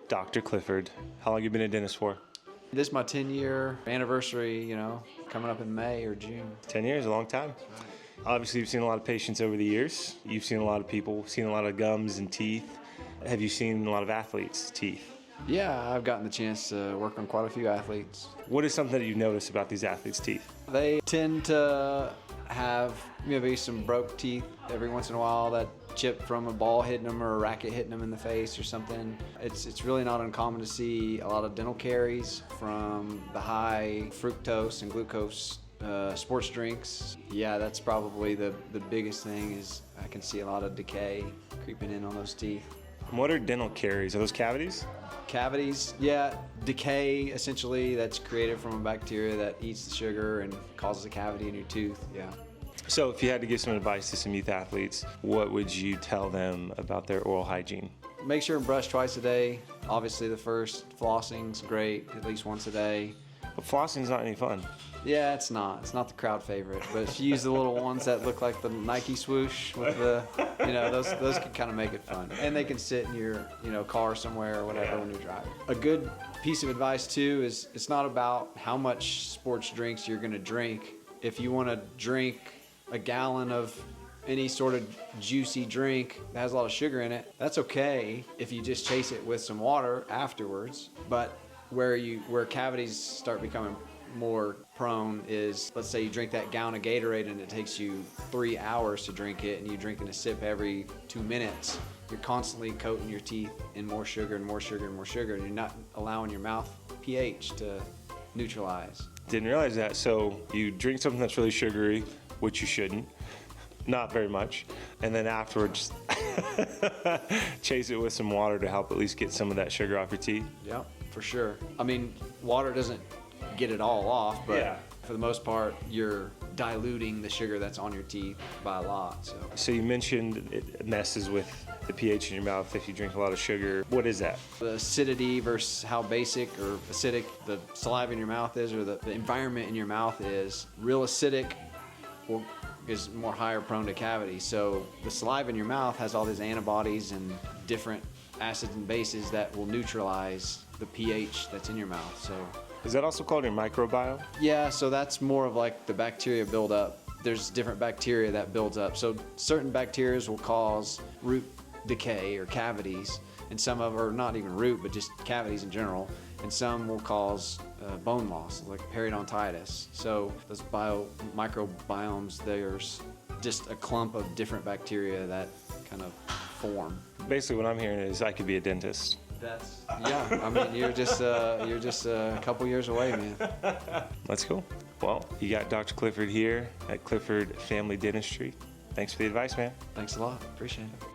Dr. Clifford. How long have you been a dentist for? This is my 10-year anniversary, coming up in May or June. 10 years, a long time. Obviously, you've seen a lot of patients over the years. You've seen a lot of people, seen a lot of gums and teeth. Have you seen a lot of athletes' teeth? Yeah, I've gotten the chance to work on quite a few athletes. What is something that you've noticed about these athletes' teeth? They tend to have maybe some broke teeth every once in a while that chip from a ball hitting them or a racket hitting them in the face or something. It's really not uncommon to see a lot of dental caries from the high fructose and glucose sports drinks. Yeah, that's probably the biggest thing. Is I can see a lot of decay creeping in on those teeth. What are dental caries? Are those cavities? Cavities, yeah, decay essentially that's created from a bacteria that eats the sugar and causes a cavity in your tooth, yeah. So if you had to give some advice to some youth athletes, what would you tell them about their oral hygiene? Make sure and brush twice a day. Obviously the first flossing's great, at least once a day. But flossing's not any fun. Yeah, it's not the crowd favorite, but if you use the little ones that look like the Nike swoosh with the, those can kind of make it fun. And they can sit in your, car somewhere or whatever when you're driving. A good piece of advice too is it's not about how much sports drinks you're gonna drink. If you wanna drink a gallon of any sort of juicy drink that has a lot of sugar in it, that's okay if you just chase it with some water afterwards. But where cavities start becoming more prone is, let's say you drink that gallon of Gatorade and it takes you 3 hours to drink it and you're drinking a sip every 2 minutes. You're constantly coating your teeth in more sugar and more sugar and more sugar, and you're not allowing your mouth pH to neutralize. Didn't realize that. So you drink something that's really sugary, which you shouldn't, not very much, and then afterwards chase it with some water to help at least get some of that sugar off your teeth. Yeah, for sure. I mean, water doesn't get it all off, but yeah, for the most part, you're diluting the sugar that's on your teeth by a lot. So you mentioned it messes with the pH in your mouth if you drink a lot of sugar. What is that? The acidity versus how basic or acidic the saliva in your mouth is, or the environment in your mouth is. Real acidic is more higher prone to cavities. So the saliva in your mouth has all these antibodies and different acids and bases that will neutralize the pH that's in your mouth. So is that also called your microbiome? Yeah, so that's more of like the bacteria buildup. There's different bacteria that builds up. So certain bacteria will cause root decay or cavities, and some of, or not even root, but just cavities in general, and some will cause bone loss, like periodontitis. So those microbiomes, there's just a clump of different bacteria that kind of form. Basically what I'm hearing is I could be a dentist. Yeah, I mean, you're just a couple years away, man. That's cool. Well, you got Dr. Clifford here at Clifford Family Dentistry. Thanks for the advice, man. Thanks a lot. Appreciate it.